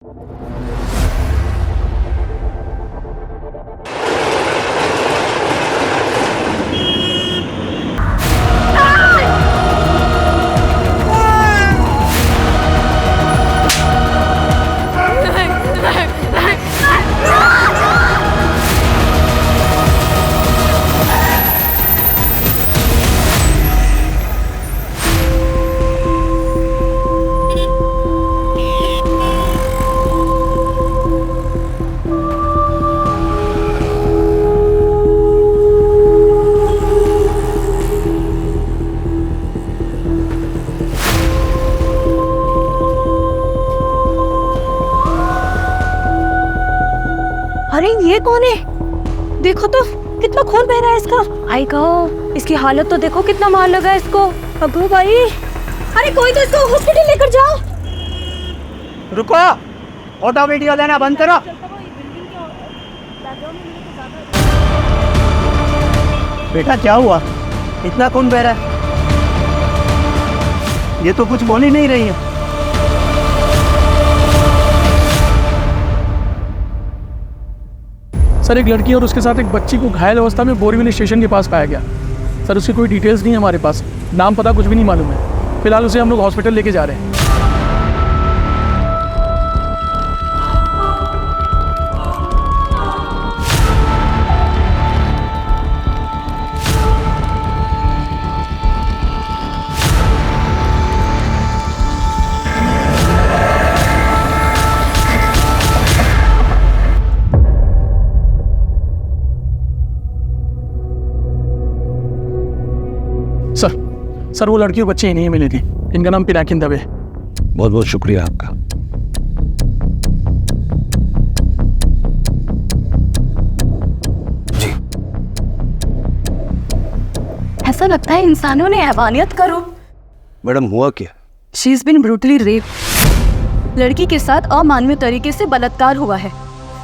अरे ये कौन है? देखो तो कितना खून बह रहा है इसका। आई कहो, इसकी हालत तो देखो, कितना मार लगा है इसको। अबू भाई, अरे कोई तो इसको हॉस्पिटल लेकर जाओ। रुको, ऑटो वीडियो लेना बंद करो। बेटा क्या हुआ? इतना खून बह रहा है? ये तो कुछ बोल ही नहीं रही है। सर, एक लड़की और उसके साथ एक बच्ची को घायल अवस्था में बोरीवली स्टेशन के पास पाया गया। सर, उसकी कोई डिटेल्स नहीं है हमारे पास, नाम पता कुछ भी नहीं मालूम है। फिलहाल उसे हम लोग हॉस्पिटल लेके जा रहे हैं। सर, वो लड़की और बच्चे ही नहीं मिली थी। इनका नाम पिनाकिन दवे। बहुत बहुत शुक्रिया आपका। जी, ऐसा लगता है इंसानों ने हैवानियत करो। मैडम हुआ क्या? She is been brutally rape. लड़की के साथ अमानवीय तरीके से बलात्कार हुआ है।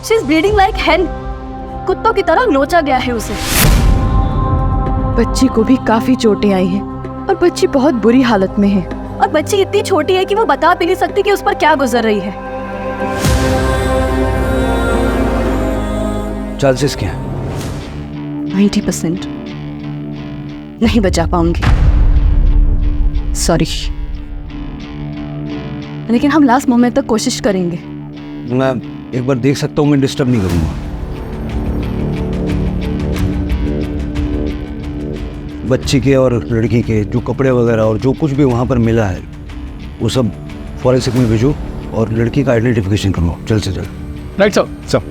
She is bleeding like hell. कुत्तों की तरह नोचा गया है उसे। बच्ची को भी काफी चोटें आई हैं और बच्ची बहुत बुरी हालत में है। और बच्ची इतनी छोटी है कि वो बता भी नहीं सकती कि उस पर क्या गुजर रही है। चांसेस क्या? 90% नहीं बचा पाऊंगी, सॉरी, लेकिन हम लास्ट मोमेंट तक कोशिश करेंगे। मैं एक बार देख सकता हूँ? मैं डिस्टर्ब नहीं करूँगा। बच्ची के और लड़की के जो कपड़े वगैरह और जो कुछ भी वहाँ पर मिला है वो सब फॉरेंसिक में भेजो और लड़की का आइडेंटिफिकेशन करो जल्द से जल्द। Right sir. सर,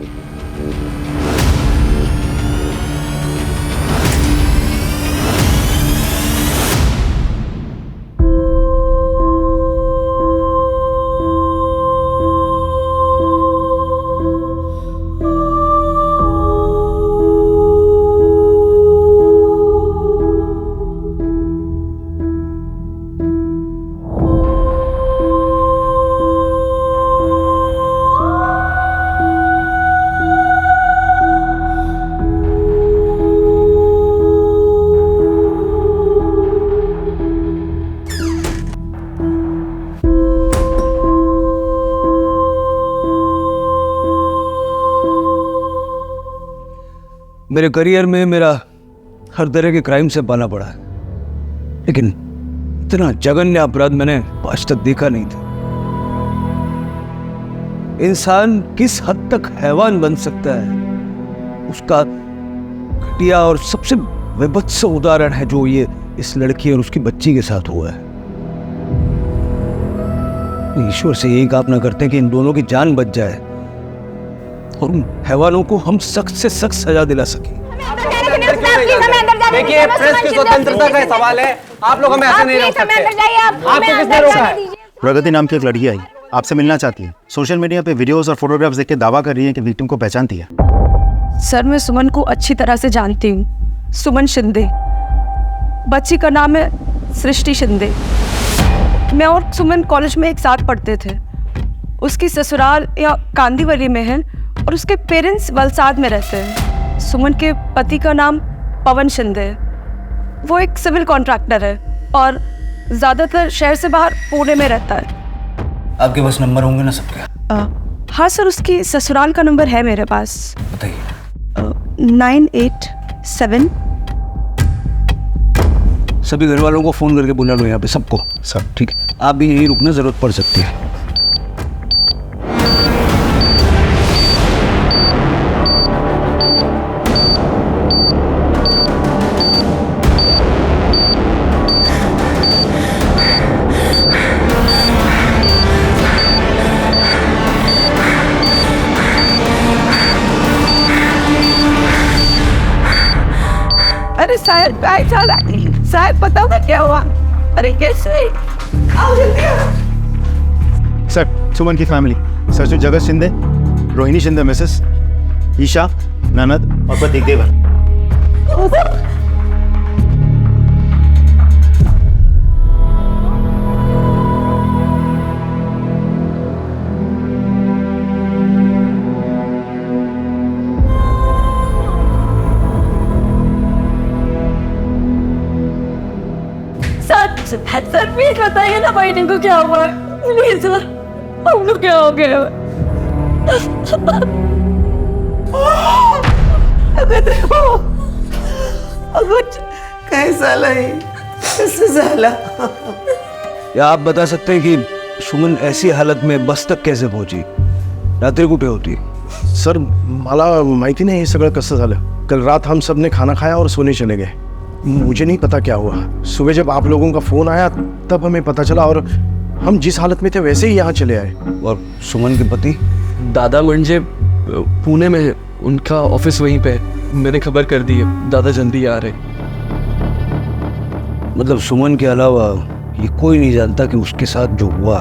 मेरे करियर में मेरा हर तरह के क्राइम से पाला पड़ा है, लेकिन इतना जघन्य अपराध मैंने आज तक देखा नहीं था। इंसान किस हद तक हैवान बन सकता है उसका घटिया और सबसे विभत्स उदाहरण है जो ये इस लड़की और उसकी बच्ची के साथ हुआ है। ईश्वर से यही कामना करते हैं कि इन दोनों की जान बच जाए और उन हैवानों को हम सख्त से सख्त सजा दिला सके। देखिए, प्रेस की स्वतंत्रता का सवाल है, आप लोग हमें ऐसे नहीं रोक सकते। आपको किसने रोका है? प्रगति नाम की एक लड़की आई, आपसे मिलना चाहती है। सोशल मीडिया पे वीडियोस और फोटोग्राफ्स देख के दावा कर रही है कि विक्टिम को पहचानती है। सर, मैं सुमन को अच्छी तरह से जानती हूँ। सुमन शिंदे, बच्ची का नाम है सृष्टि शिंदे। मैं और सुमन कॉलेज में एक साथ पढ़ते थे। उसकी ससुराल या कांदीवली में है और उसके पेरेंट्स वलसाड में रहते हैं। सुमन के पति का नाम पवन शिंदे है। वो एक सिविल कॉन्ट्रैक्टर है और ज़्यादातर शहर से बाहर पुणे में रहता है। आपके पास नंबर होंगे ना सबके? हाँ सर, उसकी ससुराल का नंबर है मेरे पास। बताइए। 987। सभी घर वालों को फ़ोन करके बुला लो यहाँ पे, सबको। सर ठीक है, आप भी यहीं रुकना, ज़रूरत पड़ सकती है। अरे शायद शायद पता होगा क्या हुआ। अरे कैसे? आओ जल्दी आओ। सर, सुमन की फैमिली, सर जगत शिंदे, रोहिणी शिंदे मिसेस, ईशा, ननद और पति देवर। सर प्लीज बताइए ना भाई को क्या हुआ, प्लीज सर, हमको क्या हो गया? कैसा लगी, कैसे झाला? या आप बता सकते हैं कि सुमन ऐसी हालत में बस तक कैसे पहुंची? रात्री कुठे होती? सर, मला माहिती नाही हे सगळं कसं झालं। कल रात हम सब ने खाना खाया और सोने चले गए। मुझे नहीं पता क्या हुआ। सुबह जब आप लोगों का फ़ोन आया तब हमें पता चला और हम जिस हालत में थे वैसे ही यहाँ चले आए। और सुमन के पति? दादा म्हणजे पुणे में है, उनका ऑफिस वहीं पे है। मैंने खबर कर दी है, दादा जल्दी आ रहे। मतलब सुमन के अलावा ये कोई नहीं जानता कि उसके साथ जो हुआ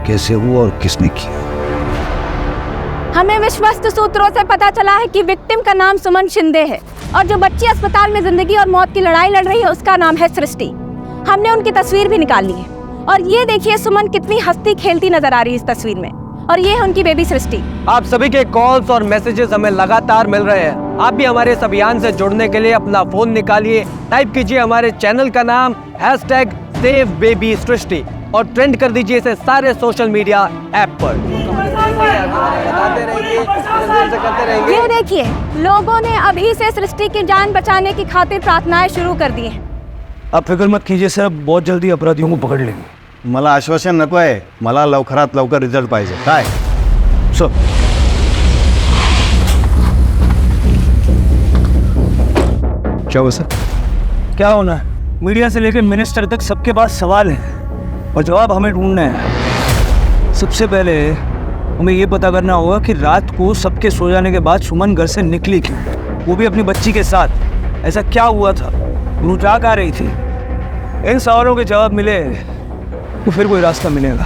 कैसे हुआ और किसने किया। हमें विश्वस्त सूत्रों से पता चला है कि विक्टिम का नाम सुमन शिंदे है और जो बच्ची अस्पताल में जिंदगी और मौत की लड़ाई लड़ रही है उसका नाम है सृष्टि। हमने उनकी तस्वीर भी निकाल ली है और ये देखिए सुमन कितनी हंसती खेलती नजर आ रही है इस तस्वीर में, और ये है उनकी बेबी सृष्टि। आप सभी के कॉल्स और मैसेजेस हमें लगातार मिल रहे हैं। आप भी हमारे इस अभियान से जुड़ने के लिए अपना फोन निकालिए, टाइप कीजिए हमारे चैनल का नाम #SaveBabySrishti और ट्रेंड कर दीजिए इसे सारे सोशल मीडिया ऐप पर। ये देखिए लोगों ने अभी से सृष्टि की जान बचाने की खातिर प्रार्थनाएं शुरू कर दी हैं। आप फिक्र मत कीजिए सर, बहुत जल्दी अपराधियों को पकड़ लेंगे। मला आश्वासन नको आहे, मला लवकरात लवकर रिझल्ट पाहिजे। काय सर, क्या हुआ सर? क्या होना है? मीडिया से लेकर मिनिस्टर तक सबके पास सवाल हैं और जवाब हमें ढूंढना है। सबसे पहले हमें ये पता करना होगा कि रात को सबके सो जाने के बाद सुमन घर से निकली क्यों, वो भी अपनी बच्ची के साथ। ऐसा क्या हुआ था? वो क्या आ रही थी? इन सवालों के जवाब मिले तो फिर कोई रास्ता मिलेगा।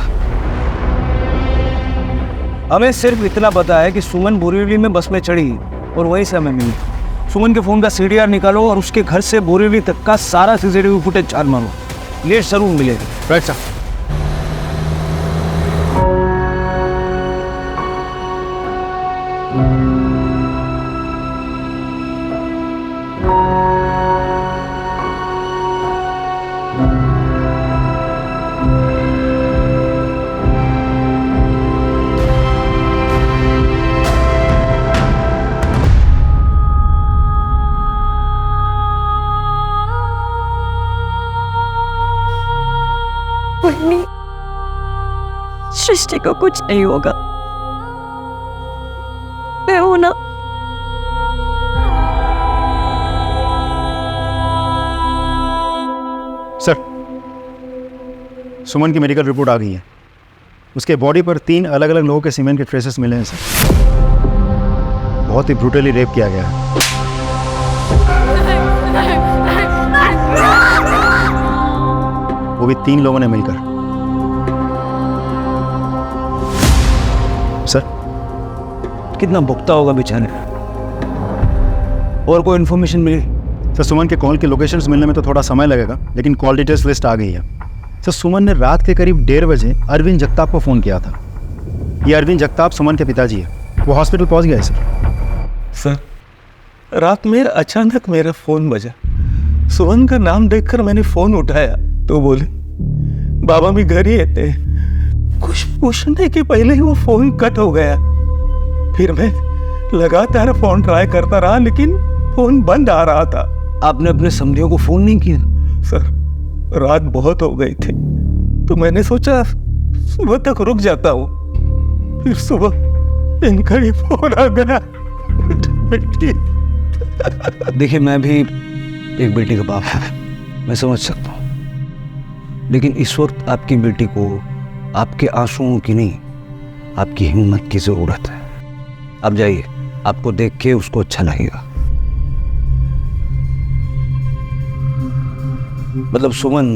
हमें सिर्फ इतना पता है कि सुमन बोरीवली में बस में चढ़ी और वहीं से हमें मिली। सुमन के फ़ोन का CDR निकालो और उसके घर से बोरीवली तक का सारा CCTV फुटेज चार मारो, ये जरूर मिलेगा। Right sir. सृष्टि को कुछ नहीं होगा, मैं हूं ना। सर, सुमन की मेडिकल रिपोर्ट आ गई है। उसके बॉडी पर 3 अलग अलग लोगों के सीमेंट के ट्रेसेस मिले हैं सर। बहुत ही ब्रूटली रेप किया गया है। वो भी 3 लोगों ने मिलकर। सर, कितना भुगता होगा बेचारे। और कोई इन्फॉर्मेशन मिली? सर, सुमन के कॉल के लोकेशंस मिलने में तो थोड़ा समय लगेगा, लेकिन कॉल डिटेल्स लिस्ट आ गई है। सर, सुमन ने रात के करीब 1:30 बजे अरविंद जगताप को फ़ोन किया था। ये अरविंद जगताप सुमन के पिताजी है। वो हॉस्पिटल पहुंच गए सर। सर, रात में अचानक मेरा फ़ोन बजा। सुमन का नाम देखकर मैंने फ़ोन उठाया तो बोले बाबा भी घर ही थे। कुछ पूछने के पहले ही वो फ़ोन कट हो गया। फिर मैं लगातार फोन ट्राई करता रहा, लेकिन फोन बंद आ रहा था। आपने अपने समधियों को फोन नहीं किया? सर रात बहुत हो गई थी, तो मैंने सोचा सुबह तक रुक जाता हूँ। फिर सुबह इनका ही फोन आ गया। बेटी, देखिए मैं भी एक बेटी का बाप हूँ, मैं समझ सकता हूँ, लेकिन इस वक्त आपकी बेटी को आपके आंसुओं की नहीं, आपकी हिम्मत की जरूरत है। आप जाइए, आपको देख के उसको अच्छा लगेगा। मतलब सुमन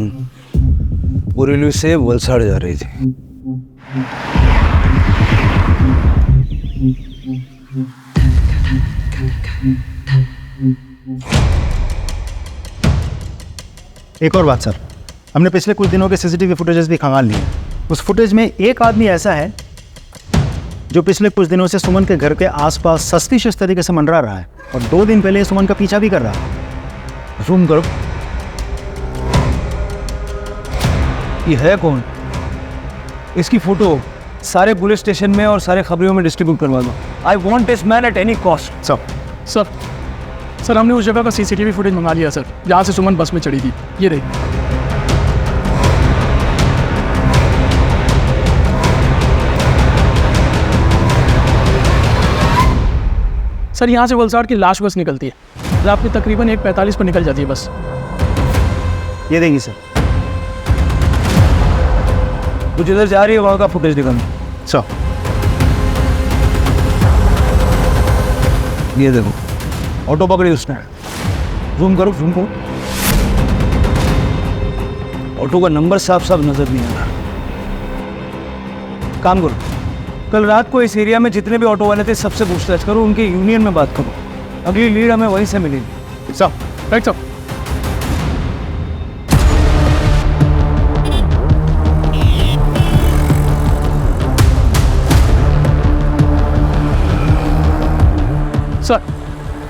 बोरीवली से वलसाड़ जा रही थी। एक और बात सर, हमने पिछले कुछ दिनों के सीसीटीवी फुटेजेस भी खंगाल लिए। उस फुटेज में एक आदमी ऐसा है जो पिछले कुछ दिनों से सुमन के घर के आसपास सस्पिशियस तरीके से मंडरा रहा है, और 2 दिन पहले सुमन का पीछा भी कर रहा है। जूम करो। ये है कौन? इसकी फोटो सारे पुलिस स्टेशन में और सारे खबरों में डिस्ट्रीब्यूट करवा दो। I want this man at any cost. Sir हमने उस जगह का सीसीटीवी फुटेज मंगा लिया सर, जहाँ से सुमन बस में चढ़ी थी। ये रही। सर यहाँ से वलसाड़ की लाश बस निकलती है, रात में तकरीबन 1:45 पर निकल जाती है बस। ये देंगे सर। कुछ इधर जा रही है, वहाँ का फुटेज दिखाना। सर ये देखो, ऑटो पकड़ी उसने। जूम करो, जूम करो। ऑटो का नंबर साफ साफ नजर नहीं आ रहा। काम करो, कल रात को इस एरिया में जितने भी ऑटो वाले थे सबसे पूछताछ करो, उनके यूनियन में बात करो। अगली लीड हमें वहीं से मिलेगी। Sir right sir.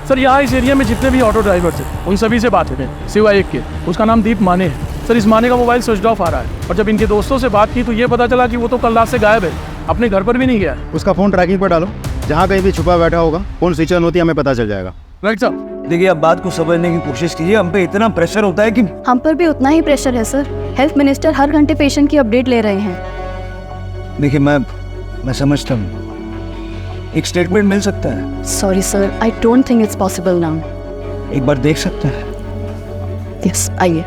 सर यहाँ इस एरिया में जितने भी ऑटो ड्राइवर थे उन सभी से बात हुई, सिवाय एक के। उसका नाम दीप माने है। सर इस माने का मोबाइल स्विच ऑफ आ रहा है, और जब इनके दोस्तों से बात की तो ये पता चला कि वो तो कल रात से गायब है, अपने घर पर भी नहीं गया। उसका फ़ोन ट्रैकिंग पर डालो, जहाँ कहीं भी छुपा बैठा होगा फ़ोन स्विच ऑन होती है, हमें पता चल जाएगा। Right sir. देखिए, आप बात को समझने की कोशिश कीजिए। हम पे इतना प्रेशर होता है कि हम पर भी उतना ही प्रेशर है सर। हेल्थ मिनिस्टर हर घंटे पेशेंट की अपडेट ले रहे हैं। देखिए, मैं समझता हूँ, एक स्टेटमेंट मिल सकता है। Sorry sir, I don't think it's possible now. एक बार देख सकते हैं? यस, आइए।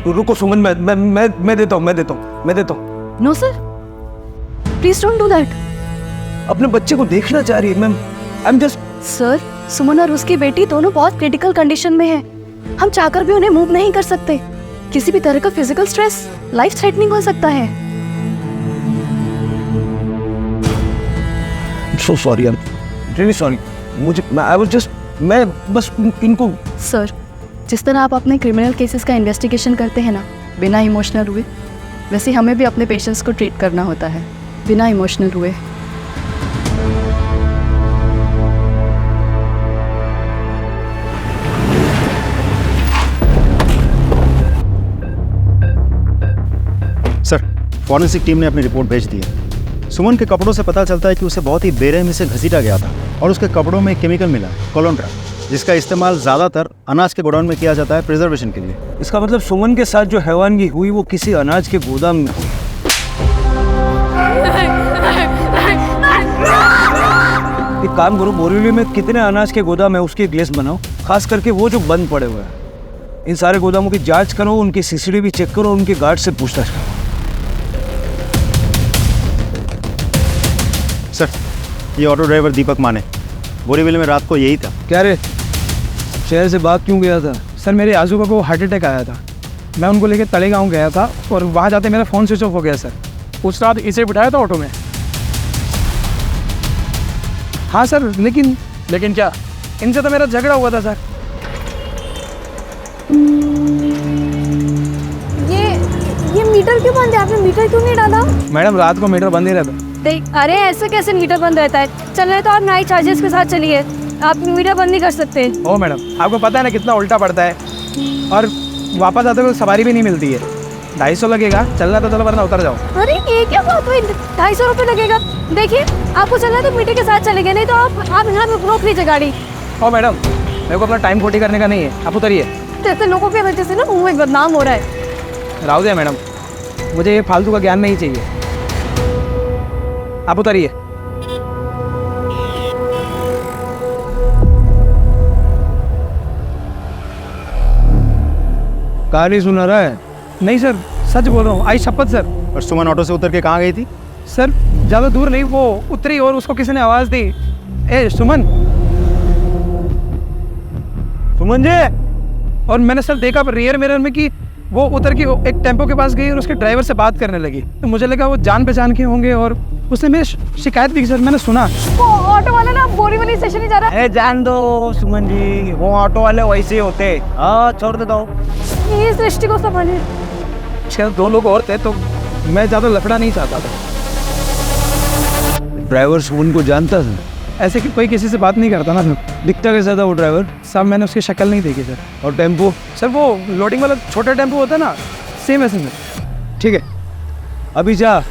रुको सुमन, मैं देता हूँ। No sir, please don't do that. अपने बच्चे को देखना चाह रही है ma'am. I am just. Sir, Suman और उसकी बेटी दोनों बहुत क्रिटिकल कंडीशन में है। हम चाहकर भी उन्हें मूव नहीं कर सकते। किसी भी तरह का फिजिकल स्ट्रेस लाइफ थ्रेटनिंग हो सकता है। So sorry, I am really sorry. मैं बस इनको। सर, जिस तरह आप अपने क्रिमिनल केसेस का इन्वेस्टिगेशन करते हैं ना, बिना इमोशनल हुए, वैसे हमें भी अपने पेशेंट्स को ट्रीट करना होता है, बिना इमोशनल हुए। सर, फॉरेंसिक टीम ने अपनी रिपोर्ट भेज दी है। सुमन के कपड़ों से पता चलता है कि उसे बहुत ही बेरहमी से घसीटा गया था, और उसके कपड़ों में केमिकल मिला है, कोलोंड्रा, जिसका इस्तेमाल ज़्यादातर अनाज के गोडाउन में किया जाता है प्रिजर्वेशन के लिए। इसका मतलब सुमन के साथ जो हैवानगी हुई वो किसी अनाज के गोदाम में हुई। एक काम करो, बोरीवली में कितने अनाज के गोदाम है उसकी एक लिस्ट बनाओ, खास करके वो जो बंद पड़े हुए हैं। इन सारे गोदामों की जांच करो, उनकी सीसीटीवी चेक करो, उनके गार्ड से पूछताछ करो। सर, ये ऑटो ड्राइवर दीपक माने बोरीवली में रात को यही था। क्या रे, शहर से भाग क्यों गया था? सर, मेरे आजू को हार्ट अटैक आया था। मैं उनको लेकर तलेगांव गया था, और वहाँ जाते मेरा फ़ोन स्विच ऑफ हो गया सर। उस रात इसे बिठाया था ऑटो में? हाँ सर, लेकिन क्या? इनसे तो मेरा झगड़ा हुआ था सर। ये मीटर क्यों बंद है? आपने मीटर क्यों नहीं डाला? मैडम रात को मीटर बंद ही रहता। देख, अरे ऐसे कैसे मीटर बंद रहता है? चल रहे तो आप नाइट चार्जेस के साथ चलिए, आप मीटर बंद नहीं कर सकते। ओ मैडम, आपको पता है ना कितना उल्टा पड़ता है, और वापस आते हुए सवारी भी नहीं मिलती है। 250 लगेगा, चलना तो चलो वरना उतर जाओ। अरे ये क्या बात हुई? 250 रुपये लगेगा। देखिए आपको चलना है तो मीटर के साथ चलेंगे, नहीं तो आप यहाँ पे रोक लीजिए गाड़ी। ओ मैडम, मेरे को अपना टाइम खोटी करने का नहीं है, आप उतरिए। जैसे लोगों के वजह से ना मुंह में बदनाम हो रहा है। राव दे मैडम, मुझे ये फालतू का ज्ञान नहीं चाहिए, आप उतरिए। कहानी सुना रहा है? नहीं सर, सच बोल रहा हूँ, आई शपथ सर। और सुमन ऑटो से उतर के कहाँ गई थी? सर ज़्यादा दूर नहीं, वो उतरी और उसको किसी ने आवाज़ दी, ए सुमन। सुमन जी। और मैंने सर देखा रियर मिरर में कि वो उतर के एक टेम्पो के पास गई और उसके ड्राइवर से बात करने लगी। तो मुझे लगा वो जान पहचान के होंगे और उसने मेरी शिकायत भी की सर, मैंने सुना। वो ऑटो वाला ना बोरीवली स्टेशन ही जा रहा है। ए जान दो सुमन जी, वो ऑटो वाले वैसे ही होते। हाँ छोड़ देता हूँ। ये सृष्टि को संभालिए। शायद 2 लोग और थे तो मैं ज़्यादा लफड़ा नहीं चाहता था। ड्राइवर सुमन को जानता था? ऐसे कि कोई किसी से बात नहीं करता ना सर। दिखता कैसा था वो ड्राइवर? साहब मैंने उसकी शक्ल नहीं देखी सर। और टेम्पो? सर वो लोडिंग वाला छोटा टेम्पो होता है ना, सेम ऐसे में। ठीक है अभी जा,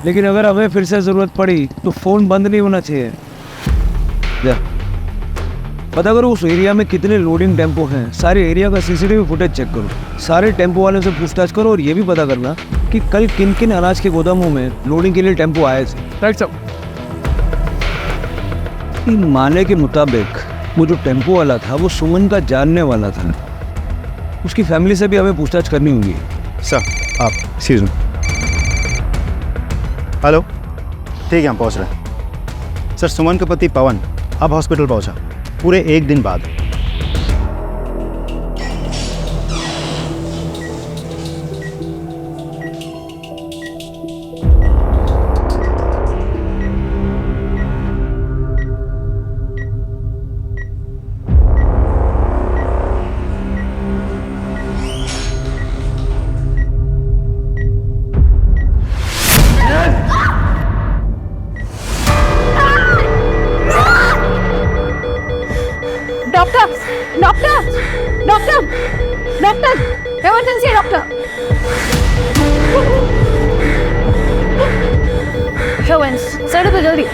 लेकिन अगर हमें फिर से ज़रूरत पड़ी तो फ़ोन बंद नहीं होना चाहिए। जा पता करो उस एरिया में कितने लोडिंग टेम्पो हैं, सारे एरिया का सीसीटीवी फुटेज चेक करो, सारे टेम्पो वालों से पूछताछ करो और ये भी पता करना कि कल किन किन अनाज के गोदामों में लोडिंग के लिए टेम्पो आए थे। राइट साहब। इन माने के मुताबिक वो जो टेम्पो वाला था वो सुमन का जानने वाला था। उसकी फैमिली से भी हमें पूछताछ करनी होगी। सर आप एक्सक्यूज मी। हेलो, ठीक है हम पहुंच रहे हैं। सर सुमन का पति पवन अब हॉस्पिटल पहुंचा पूरे 1 दिन बाद। Doctor doctor doctor doctor, emergency है डॉक्टर। हेवेंस, सर तो जल्दी।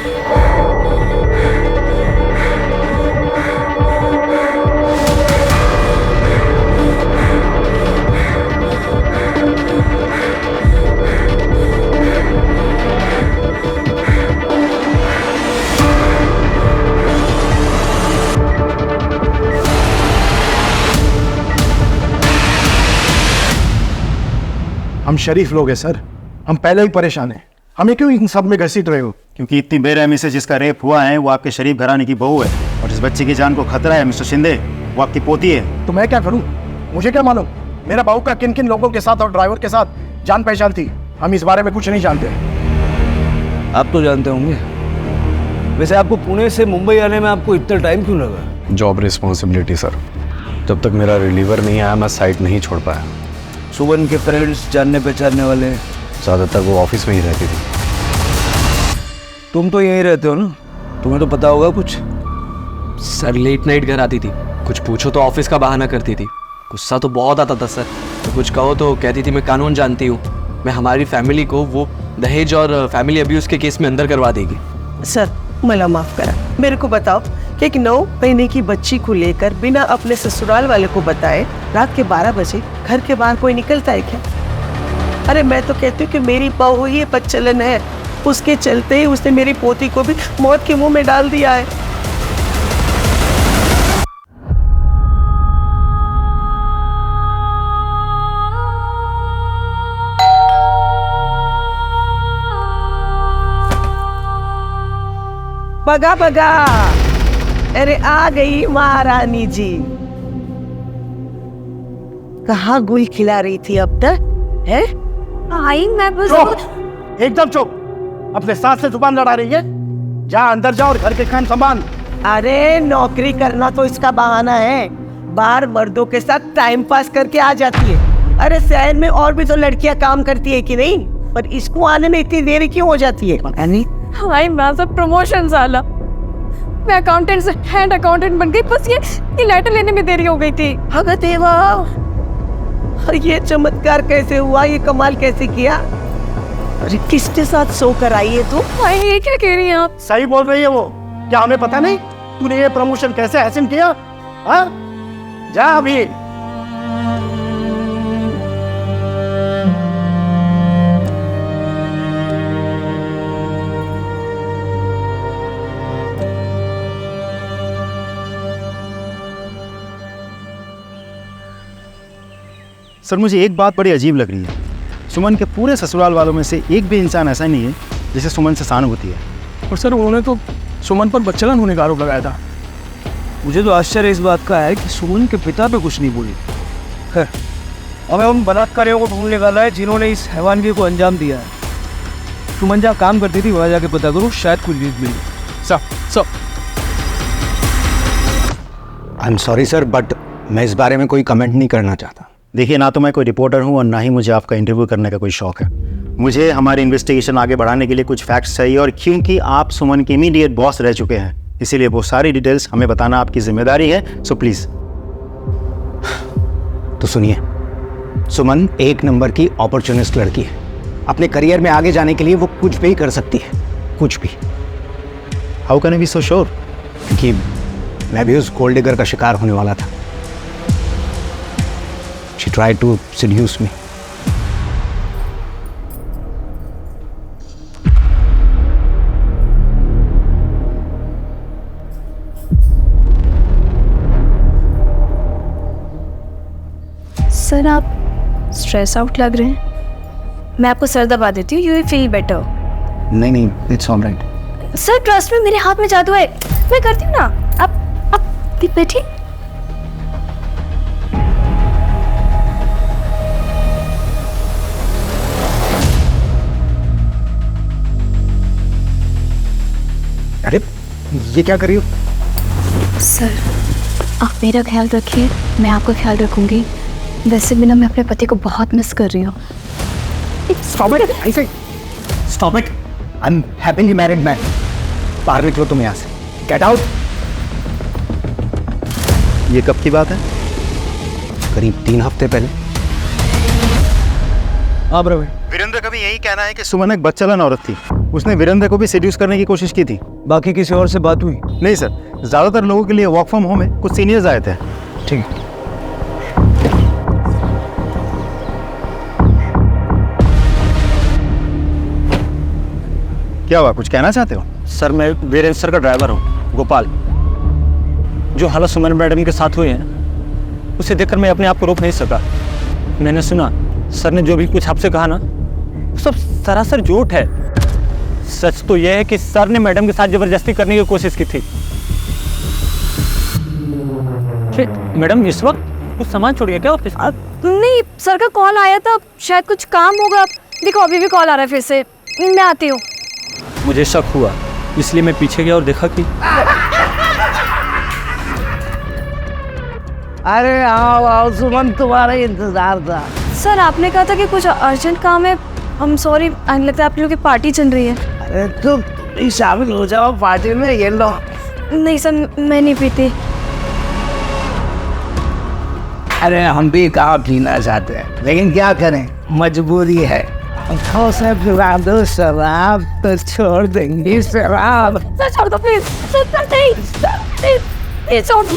हम शरीफ लोग हैं सर, हम पहले ही परेशान हैं, हमें क्यों इन सब में घसीट रहे हो? क्योंकि इतनी बेरहमी से जिसका रेप हुआ है वो आपके शरीफ घराने की बहू है, और जिस बच्चे की जान को खतरा है मिस्टर शिंदे वो आपकी पोती है। तो मैं क्या करूं? मुझे क्या मालूम मेरा बहू का किन किन लोगों के साथ और ड्राइवर के साथ जान पहचान थी? हम इस बारे में कुछ नहीं जानते। आप तो जानते होंगे। वैसे आपको पुणे से मुंबई आने में आपको इतना टाइम क्यों लगा? जॉब रिस्पॉन्सिबिलिटी सर, जब तक मेरा रिलीवर नहीं आया मैं साइट नहीं छोड़ पाया। सुमन के पेरेंट्स जानने पहचानने वाले? ज़्यादातर वो ऑफिस में ही रहती थी। तुम तो यहीं रहते हो ना, तुम्हें तो पता होगा कुछ। सर लेट नाइट घर आती थी, कुछ पूछो तो ऑफिस का बहाना करती थी, गुस्सा तो बहुत आता था सर। तो कुछ कहो तो कहती थी मैं कानून जानती हूँ, मैं हमारी फैमिली को वो दहेज और फैमिली अब्यूज़ के केस में अंदर करवा देगी। सर मला माफ करा, मेरे को बताओ कि एक 9 महीने की बच्ची को लेकर बिना अपने ससुराल वाले को बताए रात के 12 बजे घर के बाहर कोई निकलता है क्या? अरे मैं तो कहती हूँ कि मेरी बहू ये बच्चलन है, उसके चलते ही उसने मेरी पोती को भी मौत के मुंह में डाल दिया है। बगा बगा, अरे आ गई महारानी जी। कहाँ गुल खिला रही थी अब तक है? आई मैं बस चुप, एकदम चुप। अपने साथ से जुबान लड़ा रही है। जा अंदर जा और घर के काम संभाल। अरे नौकरी करना तो इसका बहाना है, बाहर मर्दों के साथ टाइम पास करके आ जाती है। अरे शहर में और भी तो लड़कियां काम करती है कि नहीं, पर इसको आने में इतनी देरी क्यों हो जाती है? हमारी माँ प्रमोशन साला, मैं अकाउंटेंट से हेड अकाउंटेंट बन गई, बस ये लेटर लेने में देरी हो गई थी। अगर देवा, ये चमत्कार कैसे हुआ, ये कमाल कैसे किया? अरे किसके साथ सो कर आई है तू? भाई ये क्या कह रही हैं आप? सही बोल रही है वो। क्या हमें पता नहीं तूने ये प्रमोशन कैसे हासिल किया? हाँ, जा अभी। सर मुझे एक बात बड़ी अजीब लग रही है, सुमन के पूरे ससुराल वालों में से एक भी इंसान ऐसा नहीं है जिसे सुमन से सहानुभूति है। और सर उन्होंने तो सुमन पर बच्चलन होने का आरोप लगाया था। मुझे तो आश्चर्य इस बात का है कि सुमन के पिता पे कुछ नहीं बोली। खैर, हमें उन बलात्कारियों को ढूंढ निकाला है जिन्होंने इस हैवानगी को अंजाम दिया है। सुमन जहाँ काम करती थी वहाँ जाके पता करो, शायद कुछ लीड मिली। सब I am sorry sir, but मैं इस बारे में कोई कमेंट नहीं करना चाहता। देखिए, ना तो मैं कोई रिपोर्टर हूँ और ना ही मुझे आपका इंटरव्यू करने का कोई शौक है। मुझे हमारी इन्वेस्टिगेशन आगे बढ़ाने के लिए कुछ फैक्ट्स चाहिए, और क्योंकि आप सुमन के इमीडिएट बॉस रह चुके हैं, इसीलिए वो सारी डिटेल्स हमें बताना आपकी जिम्मेदारी है। So please. तो सुनिए, सुमन एक नंबर की अपॉर्चुनिस्ट लड़की है। अपने करियर में आगे जाने के लिए वो कुछ भी कर सकती है, कुछ भी। How can I be so sure? क्योंकि मैं भी उस गोल्ड डिगर का शिकार होने वाला था। She tried to seduce me. Sir आप स्ट्रेस आउट लग रहे हैं, मैं आपको सर दबा देती हूँ, यू विल फील बेटर। नहीं, it's all right. Sir trust में, मेरे हाथ में जादू है, मैं करती हूँ ना। आप बैठिए। अरे ये क्या कर रही हो? सर आप मेरा ख्याल रखिए, मैं आपका ख्याल रखूंगी। वैसे भी ना मैं अपने पति को बहुत मिस कर रही हूँ। Stop it! I say, stop it! I'm happily married man. बाहर निकलो तुम यहाँ से। Get out! ये कब की बात है? करीब 3 हफ्ते पहले। हाँ ब्रो, वीरेंद्र का भी यही कहना है कि सुमन एक बच्चलन औरत थी। उसने वीरेंद्र को भी सेड्यूस करने की कोशिश की थी। बाकी किसी और से बात हुई? नहीं सर, ज़्यादातर लोगों के लिए वर्क फ्रॉम होम है, कुछ सीनियर्स आए थे। ठीक है। क्या हुआ, कुछ कहना चाहते हो? सर मैं वीरेंद्र सर का ड्राइवर हूँ, गोपाल। जो हालत सुमन मैडम के साथ हुई है उसे देखकर मैं अपने आप को रोक नहीं सका। मैंने सुना सर ने जो भी कुछ आपसे कहा ना, सब सरासर झूठ है। सच तो यह है कि सर ने मैडम के साथ जबरदस्ती करने की कोशिश की थी। मैडम इस वक्त कुछ सामान छोड़िए क्या ऑफिस? नहीं, सर का कॉल आया था, शायद कुछ काम होगा। देखो अभी भी कॉल आ रहा है फिर से, मैं आती हूँ। मुझे शक हुआ, इसलिए मैं पीछे गया और देखा कि अरे आओ सुमन, तुम्हारा इंतजार था। सर आपने कहा था कि कुछ अर्जेंट काम है। हम सॉरी, लगता है आप लोगों की पार्टी चल रही है। अरे तुम शामिल हो जाओ पार्टी में, ये लो। नहीं सर, मैं नहीं पीती। अरे हम भी कहाँ पीना चाहते हैं, लेकिन क्या करें, मजबूरी है। से पिला दो शराब तो छोड़ देंगे शराब। सर छोड़ दो प्लीज, सर प्लीज छोड़ दो।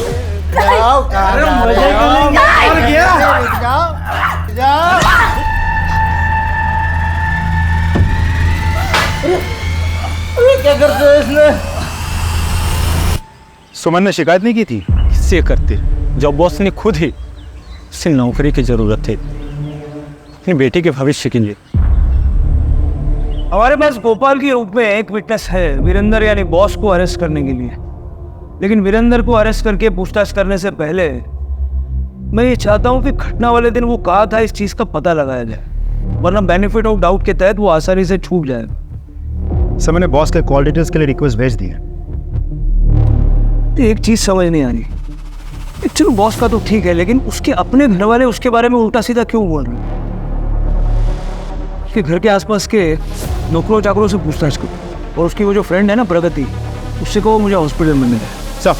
क्या करते हो इसमें? सुमन ने शिकायत नहीं की थी? किससे करते, जब बॉस ने खुद ही उसे नौकरी की जरूरत थी अपनी बेटी के भविष्य के लिए। हमारे पास गोपाल के रूप में एक विटनेस है, वीरेंद्र यानी बॉस को अरेस्ट करने के लिए। लेकिन वीरेंद्र को अरेस्ट करके पूछताछ करने से पहले मैं ये चाहता हूँ कि घटना वाले दिन वो कहा था इस चीज का पता लगाया जाए, वरना बेनिफिट ऑफ डाउट के तहत वो आसानी से छूट जाएगा। सर मैंने बॉस के कॉल डिटेल्स के लिए रिक्वेस्ट भेज दी है। एक चीज समझ नहीं आ रही, चलो बॉस का तो ठीक है, लेकिन उसके अपने घर वाले उसके बारे में उल्टा सीधा क्यों बोल रहे हैं? उसके घर के आसपास के नौकरों चाकरों से पूछताछ करो, और उसकी वो जो फ्रेंड है ना प्रगति, उससे कहो मुझे हॉस्पिटल में मिले। सब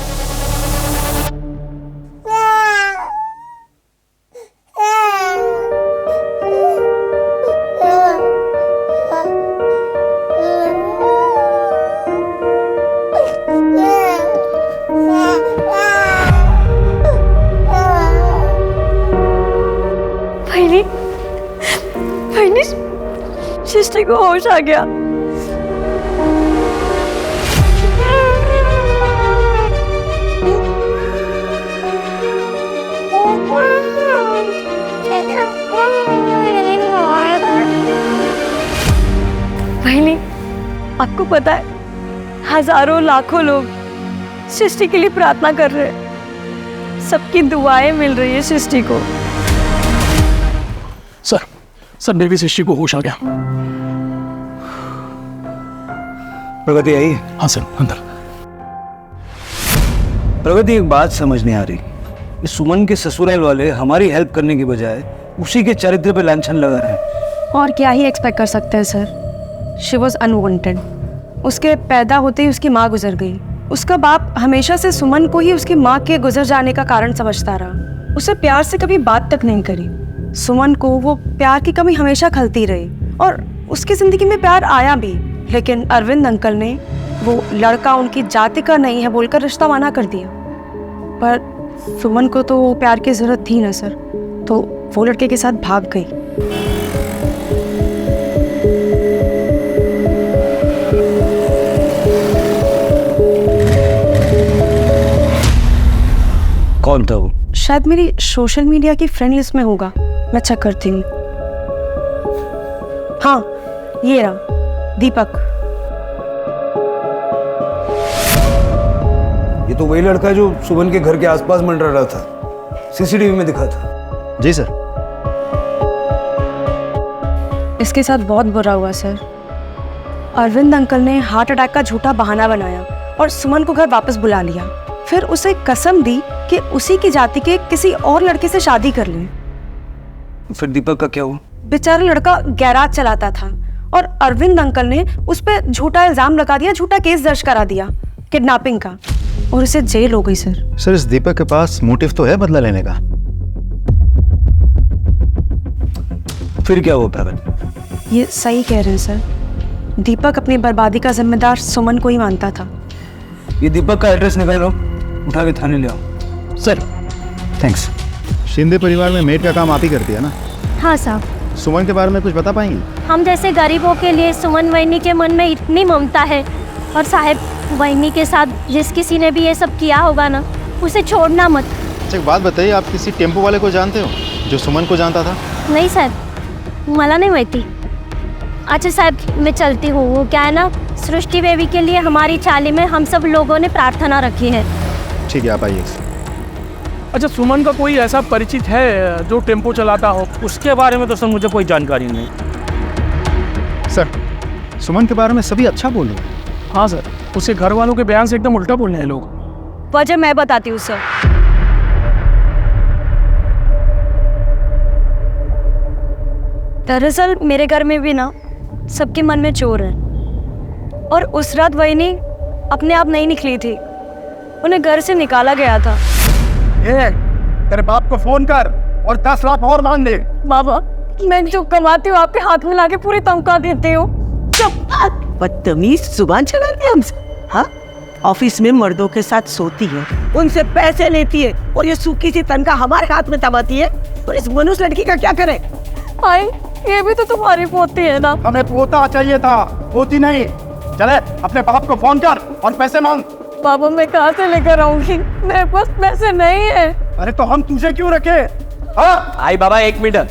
सृष्टि को होश आ गया। पहले आपको पता है, हजारों लाखों लोग सृष्टि के लिए प्रार्थना कर रहे हैं, सबकी दुआएं मिल रही है सृष्टि को। सर बेबी सृष्टि को होश आ गया। प्रगति आई? हाँ सर, अंदर। प्रगति, एक बात समझ नहीं आ रही, इस सुमन के ससुराल वाले हमारी हेल्प करने की बजाय उसी के चरित्र पे लांछन लगा रहे हैं। और क्या ही एक्सपेक्ट कर सकते हैं सर। She was unwanted. उसके पैदा होते ही उसकी माँ गुजर गई। उसका बाप हमेशा से सुमन को ही उसकी माँ के गुजर जाने का कारण समझता रहा। उसे प्यार से कभी बात तक नहीं करी। सुमन को वो प्यार की कमी हमेशा खलती रही, और उसकी ज़िंदगी में प्यार आया भी, लेकिन अरविंद अंकल ने वो लड़का उनकी जाति का नहीं है बोलकर रिश्ता माना कर दिया। पर सुमन को तो प्यार की ज़रूरत थी ना सर, तो वो लड़के के साथ भाग गई। कौन था वो? शायद मेरी सोशल मीडिया की फ्रेंड लिस्ट में होगा, मैं चेक करती हूँ। हाँ, ये रहा, दीपक। ये तो वही लड़का है जो सुमन के घर के आसपास मंडरा रहा था, सीसीटीवी में दिखा था। जी सर। इसके साथ बहुत बुरा हुआ सर। अरविंद अंकल ने हार्ट अटैक का झूठा बहाना बनाया और सुमन को घर वापस बुला लिया। फिर उसे कसम दी कि उसी की जाति के किसी और लड़के से शादी कर ले। फिर दीपक का क्या हुआ? बेचारा लड़का गैराज चलाता था और अरविंद अंकल ने उस पर झूठा इल्जाम लगा दिया, झूठा केस दर्ज करा दिया किडनैपिंग का, और उसे जेल हो गई सर। सर, इस दीपक के पास मोटिव तो है बदला लेने का। फिर क्या हुआ प्रगति? ये सही कह रहे हैं सर। दीपक अपनी बर्बादी का जिम्मेदार सुमन को ही मानता था। ये दीपक का एड्रेस निकालो, उठा के थाने ले आओ। Sir thanks. शिंदे परिवार में मेड का काम आप ही करती है ना? हाँ साहब। सुमन के बारे में कुछ बता पाएंगी? हम जैसे गरीबों के लिए सुमन वहिनी के मन में इतनी ममता है, और साहब वहिनी के साथ जिस किसी ने भी ये सब किया होगा ना, उसे छोड़ना मत। अच्छा, एक बात बताइए, आप किसी टेम्पो वाले को जानते हो जो सुमन को जानता था? नहीं साहब, मला नहीं माहिती। अच्छा साहब, मैं चलती हूँ। वो क्या है ना, सृष्टि बेबी के लिए हमारी चाली में हम सब लोगों ने प्रार्थना रखी है। ठीक है, आप आइए। अच्छा, सुमन का कोई ऐसा परिचित है जो टेम्पो चलाता हो? उसके बारे में तो सर मुझे कोई जानकारी नहीं। सर, सुमन के बारे में सभी अच्छा बोल रहे हैं। हाँ सर, उसके घर वालों के बयान से एकदम उल्टा बोल रहे हैं लोग। वजह मैं बताती हूँ सर। दरअसल मेरे घर में भी ना सबके मन में चोर है, और उस रात वहिनी अपने आप नहीं निकली थी, उन्हें घर से निकाला गया था। ये तेरे बाप को फोन कर और 10 लाख और मांग दे। बाबा, मैं जो कमाती हूँ आपके हाथ में लाके पूरी तनख्वाह देती हूँ। बदतमीज जुबान चलाती है हमसे। हाँ, ऑफिस में मर्दों के साथ सोती है, उनसे पैसे लेती है, और ये सूखी सी तनख्वाह हमारे हाथ में दबाती है। और इस मनुष्य लड़की का क्या करे? हाय, ये भी तो तुम्हारी पोती है ना। हमें पोता चाहिए था, पोती नहीं। चले अपने बाप को फोन कर और पैसे मांग। बाबा, मैं कहाँ से लेकर आऊंगी? मेरे पास पैसे नहीं है। अरे तो हम तुझे क्यों रखे? हाँ? आई बाबा, एक मिनट।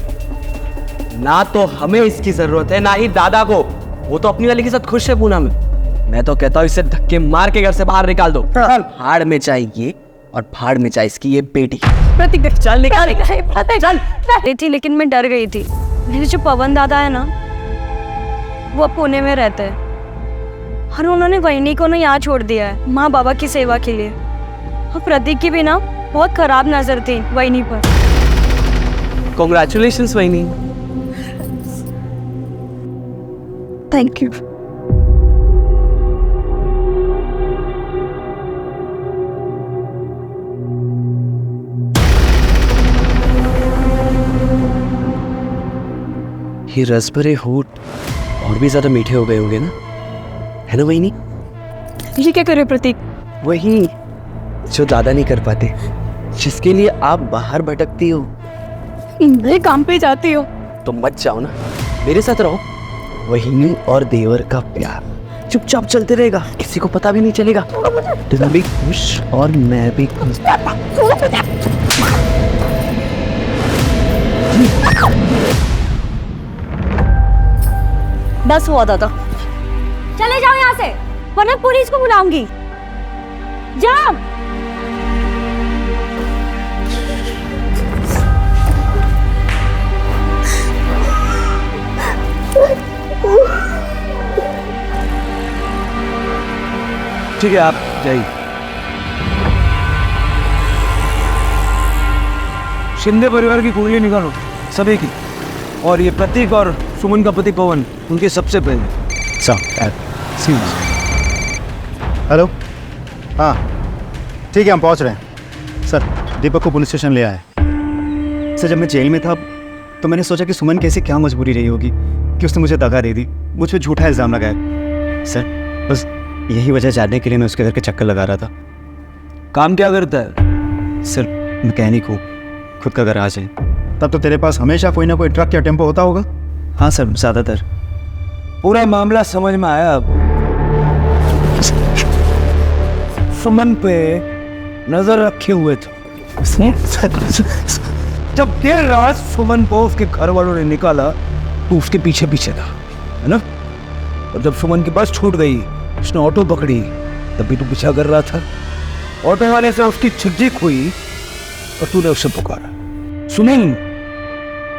ना तो हमें इसकी जरूरत है, ना ही दादा को। वो तो अपनी वाली के साथ खुश है पूना में। मैं तो कहता हूँ इसे धक्के मार के घर से बाहर निकाल दो। हाड़ में चाहे ये और फाड़ में चाहे इसकी ये बेटी। प्रतीक, चल निकाल। चल। थी, लेकिन मैं डर गई थी। मेरे जो पवन दादा है ना, वो पुणे में रहते हैं, और उन्होंने वहिनी को ना यहाँ छोड़ दिया है माँ बाबा की सेवा के लिए। और प्रतीक की भी ना बहुत खराब नजर थी वहीनी पर। कॉन्ग्रेचुलेशंस वहीनी। Thank you. ये रस भरे होठ और भी ज्यादा मीठे हो गए होंगे ना, है ना वहीनी? ये क्या करे प्रतीक? वही जो दादा नहीं कर पाते, जिसके लिए आप बाहर भटकती हो। मैं काम पे जाती हो तो मत जाओ ना, मेरे साथ रहो। वहीनी और देवर का प्यार चुपचाप चलते रहेगा, किसी को पता भी नहीं चलेगा। तुम भी खुश और मैं भी खुश। बस हुआ दादा। चले जाओ यहाँ से, वरना पुलिस को बुलाऊंगी। जाओ। ठीक है, आप जाइए। शिंदे परिवार की कुंडली निकालो, सभी की। और ये प्रतीक और सुमन का पति पवन, उनके सबसे पहले। सर हेलो, हाँ ठीक है, हम पहुंच रहे हैं। सर दीपक को पुलिस स्टेशन ले आए। सर जब मैं जेल में था तो मैंने सोचा कि सुमन की ऐसी क्या मजबूरी रही होगी कि उसने मुझे दगा दे दी, मुझ पर झूठा इल्ज़ाम लगाया। सर बस यही वजह जानने के लिए मैं उसके घर के चक्कर लगा रहा था। काम क्या करता है? सर मैकेनिक हूँ, खुद का गराज है। तब तो तेरे पास हमेशा कोई ना कोई ट्रक या टेम्पो होता होगा। हाँ सर, ज़्यादातर। पूरा मामला समझ में आया अब। सुमन पे नजर रखे हुए थे। जब देर रात सुमन को उसके घर वालों ने निकाला तो उसके पीछे पीछे था, है ना? और जब सुमन की बस छूट गई, उसने ऑटो पकड़ी, तब भी तू पीछा कर रहा था। ऑटो वाले से उसकी झिकझिक हुई और तूने उसे पुकारा। सुमन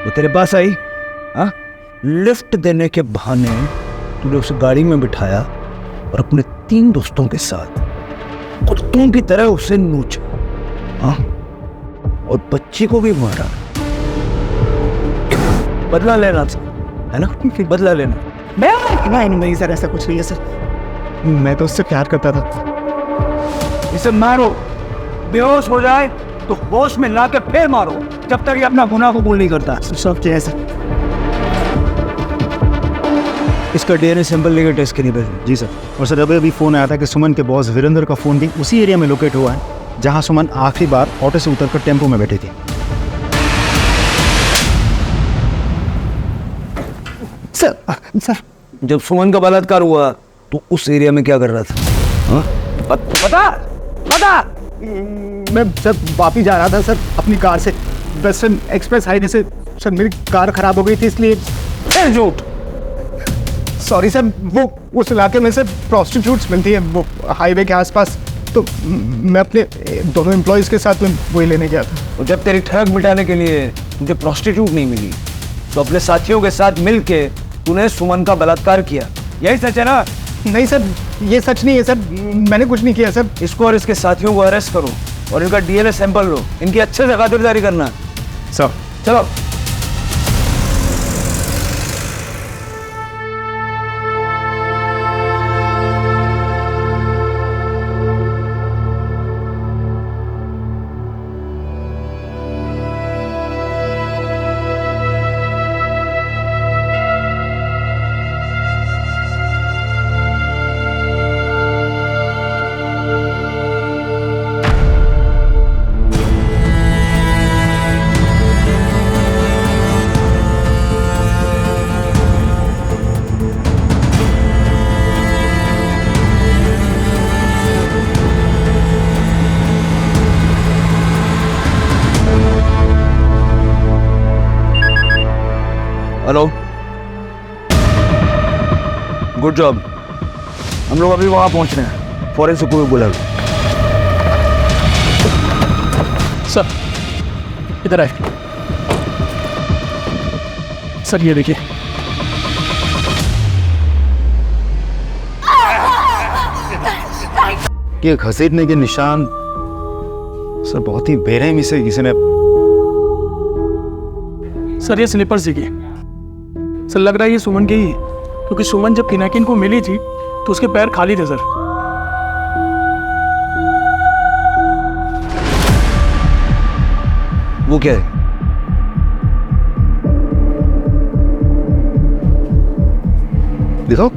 वो तेरे पास आई, हाँ? लिफ्ट देने के बहाने तूने उसे गाड़ी में बिठाया और अपने 3 दोस्तों के साथ कुत्तों की तरह उसे नोचा, हाँ? और बच्ची को भी मारा। बदला लेना था, है ना? बदला लेना। नहीं सर, ऐसा कुछ नहीं है सर, मैं तो उससे प्यार करता था। इसे मारो, बेहोश हो जाए तो होश में ला के फिर मारो, जब तक ये अपना गुनाह कबूल नहीं करता। सब चाहिए सर। इसका डीएनए सैंपल लेकर टेस्ट के लिए भेजो। जी सर। और सर अभी फ़ोन आया था कि सुमन के बॉस वीरेंद्र का फ़ोन भी उसी एरिया में लोकेट हुआ है जहां सुमन आखिरी बार ऑटो से उतरकर टेम्पो में बैठी थी। सर जब सुमन का बलात्कार हुआ तो उस एरिया में क्या कर रहा था? हाँ? बता। मैं सर वापिस जा रहा था सर अपनी कार से, वेस्टर्न एक्सप्रेस हाईवे से। सर मेरी कार खराब हो गई थी इसलिए। फिर झूठ। सॉरी सर, वो उस इलाके में से प्रोस्टिट्यूट्स मिलती है वो हाईवे के आसपास, तो मैं अपने दोनों एम्प्लॉयज़ के साथ में वही लेने गया था। और जब तेरी ठग मिटाने के लिए तुझे प्रोस्टिट्यूट नहीं मिली तो अपने साथियों के साथ मिल के तूने सुमन का बलात्कार किया, यही सच है ना? नहीं सर, ये सच नहीं है सर, मैंने कुछ नहीं किया सर। इसको और इसके साथियों को अरेस्ट करो और इनका डीएनए सैंपल लो, इनकी अच्छे से खातिरदारी करना। सर चलो। Hello, good job. हम लोग अभी वहाँ पहुँच रहे हैं, फॉरेंसिक को भी बुला लो। सर इधर आए। सर ये देखिए, कि घसीटने के निशान सर बहुत ही बेरहमी से किसी ने। सर ये स्लीपर्स दिखी सर, लग रहा है ये सुमन के ही है, क्योंकि सुमन जब पिनाकिन को मिली थी तो उसके पैर खाली थे सर। वो क्या है? दिखाओ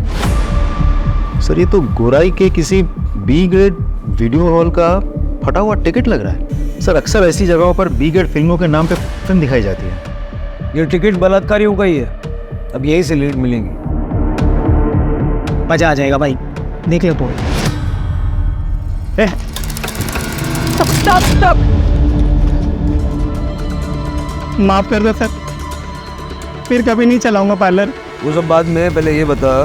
सर, ये तो गोराई के किसी बी ग्रेड वीडियो हॉल का फटा हुआ टिकट लग रहा है सर। अक्सर ऐसी जगहों पर बी ग्रेड फिल्मों के नाम पे फिल्म दिखाई जाती है। ये टिकट बलात्कारियों का ही है, अब यही से लीड मिलेंगी। मजा आ जाएगा भाई, देख ले तो। माफ कर दो सर, फिर कभी नहीं चलाऊंगा पार्लर। वो सब बाद में, पहले ये बता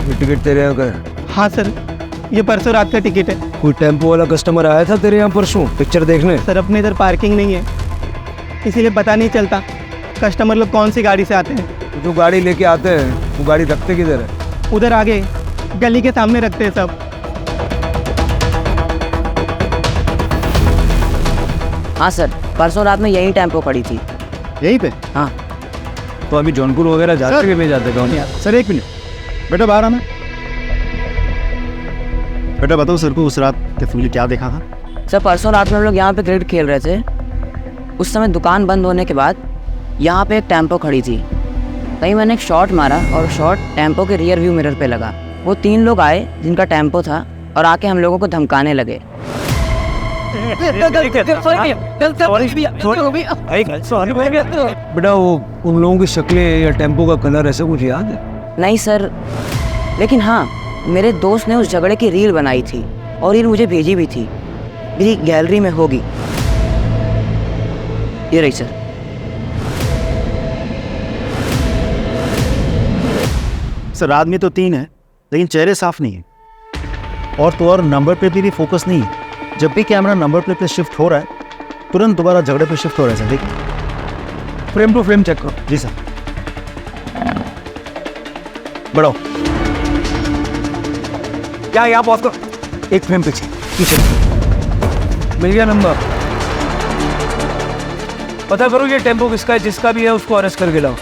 ये टिकट तेरे यहाँ का है? हाँ सर, ये परसों रात का टिकट है। कोई टेम्पो वाला कस्टमर आया था तेरे यहाँ परसों पिक्चर देखने? सर अपने इधर पार्किंग नहीं है, इसीलिए पता नहीं चलता कस्टमर लोग कौन सी गाड़ी से आते हैं। जो गाड़ी लेके आते हैं वो गाड़ी रखते किधर है? उधर आगे गली के सामने रखते हैं सब। हाँ सर, परसों रात में यही टेम्पो खड़ी थी। यहीं पे? हाँ। तो अभी जौनपुर वगैरह जाते कि नहीं जाते? कौन सर एक मिनट बेटा, बाहर आना। बेटा बताओ सर को उस रात एक्चुअली क्या देखा था? सर परसों रात में हम लोग यहाँ पे क्रिकेट खेल रहे थे। उस समय दुकान बंद होने के बाद यहाँ पे एक टेम्पो खड़ी थी। कहीं मैंने एक शॉट मारा और शॉट टेम्पो के रियर व्यू मिरर पे लगा। वो 3 लोग आए जिनका टेम्पो था और आके हम लोगों को धमकाने लगे। बेटा वो उन लोगों की शक्लें या टेम्पो का कलर ऐसा कुछ याद है? नहीं सर, लेकिन हाँ मेरे दोस्त ने उस झगड़े की रील बनाई थी और रील मुझे भेजी भी थी। मेरी गैलरी में होगी, ये रही सर। सर आदमी तो 3 है लेकिन चेहरे साफ नहीं है, और तो और नंबर प्लेट पे भी फोकस नहीं है। जब भी कैमरा नंबर प्लेट पे शिफ्ट हो रहा है तुरंत दोबारा झगड़े पे शिफ्ट हो रहा है सर। देखिए फ्रेम टू फ्रेम चेक करो। जी सर। बढ़ाओ। क्या यहाँ पहुँच कर? एक फ्रेम पीछे पीछे। मिल गया नंबर। पता करो ये टेम्पो किसका है, जिसका भी है उसको अरेस्ट करके लाओ।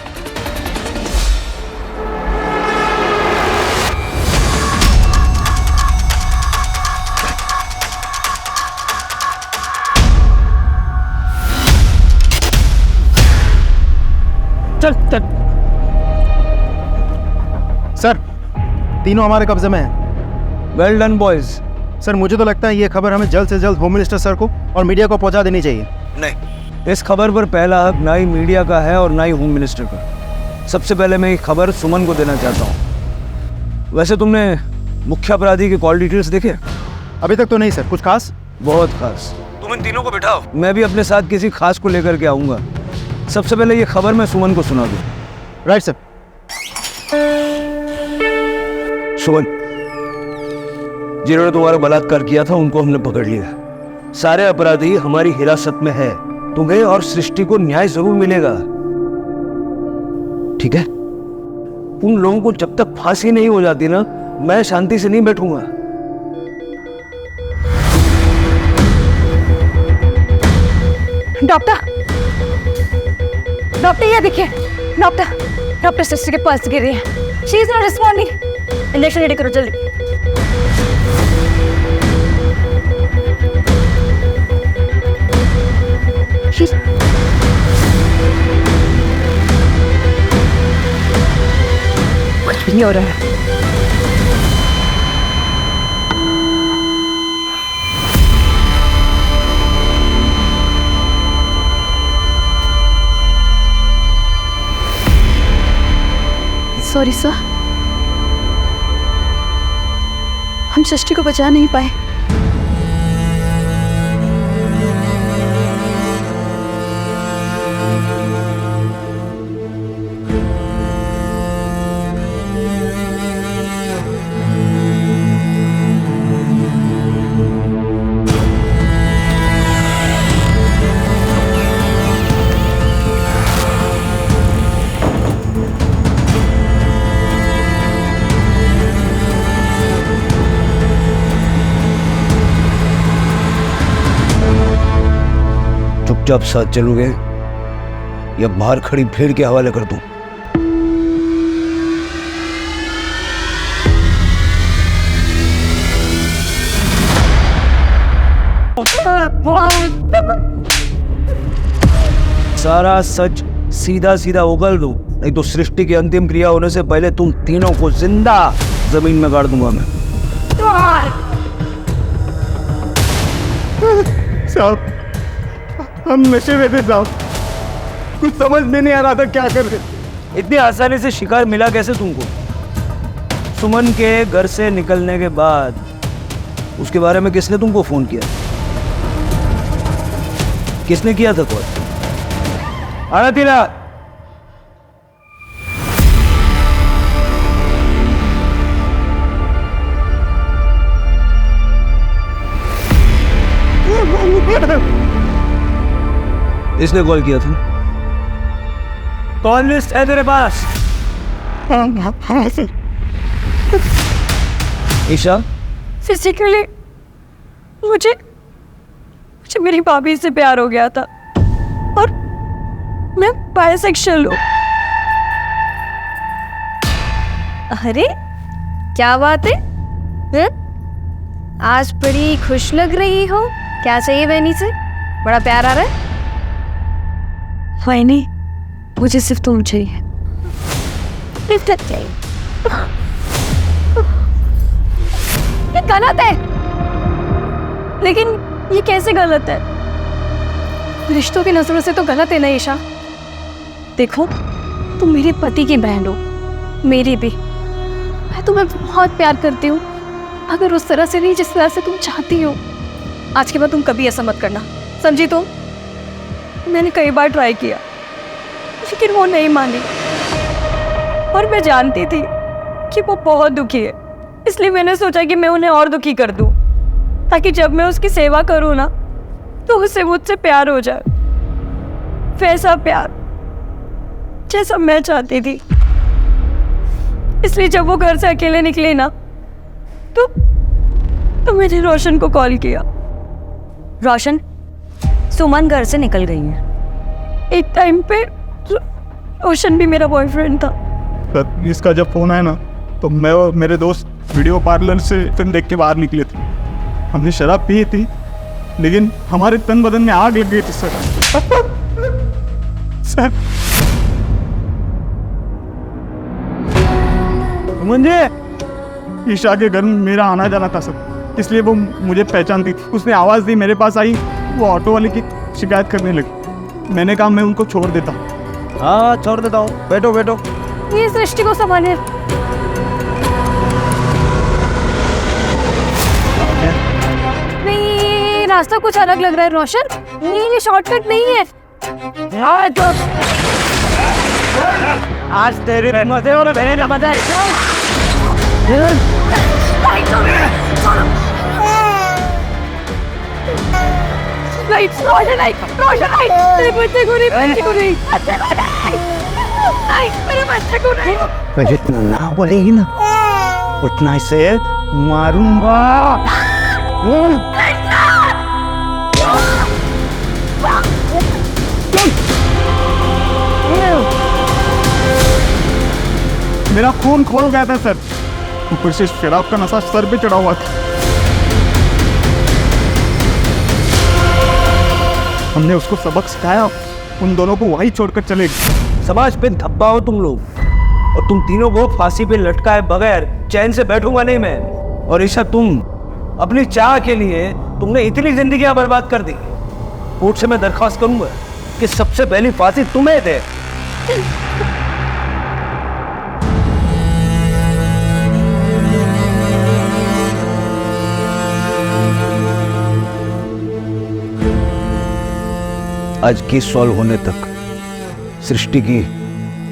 चल चल। सर तीनों हमारे कब्जे में हैं। Well done boys. सर मुझे तो लगता है ये खबर हमें जल्द से जल्द होम मिनिस्टर सर को और मीडिया को पहुंचा देनी चाहिए। नहीं, इस खबर पर पहला हक ना ही मीडिया का है और ना ही होम मिनिस्टर का। सबसे पहले मैं ये खबर सुमन को देना चाहता हूँ। वैसे तुमने मुख्य अपराधी के कॉल डिटेल्स देखे? अभी तक तो नहीं सर। कुछ खास? बहुत खास। तुम इन तीनों को बिठाओ, मैं भी अपने साथ किसी खास को लेकर के आऊँगा। सबसे पहले ये खबर मैं सुमन को सुना दूँ। Right sir. सुमन, जिन्होंने तुम्हारा बलात्कार किया था उनको हमने पकड़ लिया। सारे अपराधी हमारी हिरासत में है। तुम्हें और सृष्टि को न्याय जरूर मिलेगा, ठीक है? उन लोगों को जब तक फांसी नहीं हो जाती ना, मैं शांति से नहीं बैठूंगा। डॉक्टर ये देखिए, डॉक्टर सृष्टि के पल्स गिर रही है। She is not responding. Injection ready करो जल्दी। कुछ भी नहीं हो रहा है। सॉरी सर, हम सृष्टि को बचा नहीं पाए। चुपचाप साथ चलोगे या बाहर खड़ी भीड़ के हवाले कर दूं? सारा सच सीधा सीधा उगल दूं, नहीं तो सृष्टि की अंतिम क्रिया होने से पहले तुम तीनों को जिंदा जमीन में गाड़ दूंगा मैं। साहब, हम नशे में थे साहब, कुछ समझ में नहीं आ रहा था क्या कर रहे। इतनी आसानी से शिकार मिला कैसे तुमको? सुमन के घर से निकलने के बाद उसके बारे में किसने तुमको फोन किया? किसने किया था कॉल? आरतीला, इसने कॉल किया था? कॉल लिस्ट है तेरे पास? हाँ सर। ईशा, फिजिकली मुझे मेरी भाभी से प्यार हो गया था और मैं बायसेक्सुअल हूँ। अरे क्या बात है? आज बड़ी खुश लग रही हो, क्या चाहिए बहनी से? बड़ा प्यार आ रहा है? वही मुझे सिर्फ तुम चाहिए। ये गलत है। लेकिन ये कैसे गलत है? रिश्तों की नजरों से तो गलत है ना ईशा। देखो, तुम मेरे पति की बहन हो, मेरी भी। मैं तुम्हें बहुत प्यार करती हूँ, अगर उस तरह से नहीं जिस तरह से तुम चाहती हो। आज के बाद तुम कभी ऐसा मत करना, समझी तुम? मैंने कई बार ट्राई किया लेकिन वो नहीं मानी और मैं जानती थी कि वो बहुत दुखी है, इसलिए मैंने सोचा कि मैं उन्हें और दुखी कर दूं ताकि जब मैं उसकी सेवा करूं ना तो उसे मुझसे प्यार हो जाए, वैसा प्यार जैसा मैं चाहती थी। इसलिए जब वो घर से अकेले निकली ना तो मैंने रोशन को कॉल किया। रोशन, सुमन घर से निकल गई है। एक टाइम पे रोशन भी मेरा बॉयफ्रेंड था। सर, इसका जब फोन आया ना तो मैं और मेरे दोस्त वीडियो पार्लर से फिल्म देख के बाहर निकले थे। हमने शराब पी थी लेकिन हमारे तन बदन में आग लग गई थी सर। सर, मुझे ईशा के घर में मेरा आना जाना था सर, इसलिए वो मुझे पहचानती थी। उसने आवाज़ दी, मेरे पास आई, वो ऑटो वाले की शिकायत करने लगी। मैंने कहा मैं उनको छोड़ देता हूँ। हाँ छोड़ देता हूँ, बैठो बैठो। ये सृष्टि को संभालिए। नहीं, रास्ता कुछ अलग लग रहा है रोशन। नहीं, ये शॉर्टकट नहीं है। आज तेरी रहमत है और मेरी रहमत है। जितना ना बोलेगी ना उतना इसे मारूंगा। मेरा खून खोल गया था सर, ऊपर से शराब का नशा सर पे चढ़ा हुआ था। हमने उसको सबक सिखाया, उन दोनों को वहीं छोड़कर चले गए। समाज पे धब्बा हो तुम लोग, और तुम तीनों को फांसी पे लटकाए बगैर चैन से बैठूंगा नहीं मैं। और ईशा, तुम अपनी चाह के लिए तुमने इतनी जिंदगियां बर्बाद कर दी। कोर्ट से मैं दरख्वास्त करूंगा कि सबसे पहली फांसी तुम्हें दे। आज केस सॉल्व होने तक, सृष्टि की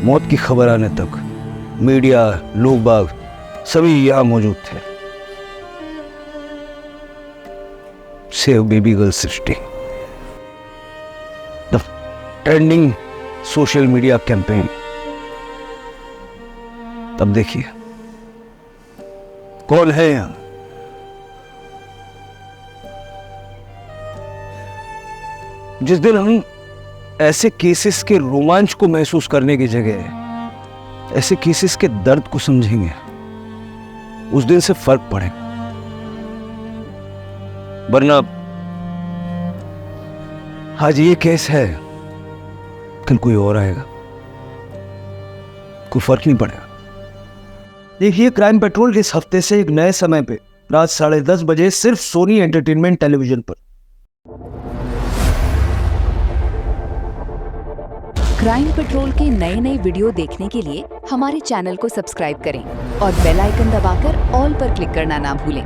मौत की खबर आने तक मीडिया, लोग बाग सभी यहां मौजूद थे। Save baby girl Srishti, the trending social media campaign. तब देखिए कौन है यहां। जिस दिन हम ऐसे केसेस के रोमांच को महसूस करने की जगह ऐसे केसेस के दर्द को समझेंगे, उस दिन से फर्क पड़ेगा। वरना आज ये केस है, कल कोई और आएगा, कोई फर्क नहीं पड़ेगा। देखिए, क्राइम पेट्रोल इस हफ्ते से एक नए समय पे रात 10:30 बजे सिर्फ सोनी एंटरटेनमेंट टेलीविजन पर। क्राइम पेट्रोल के नए नए वीडियो देखने के लिए हमारे चैनल को सब्सक्राइब करें और बेल आइकन दबाकर ऑल पर क्लिक करना ना भूलें।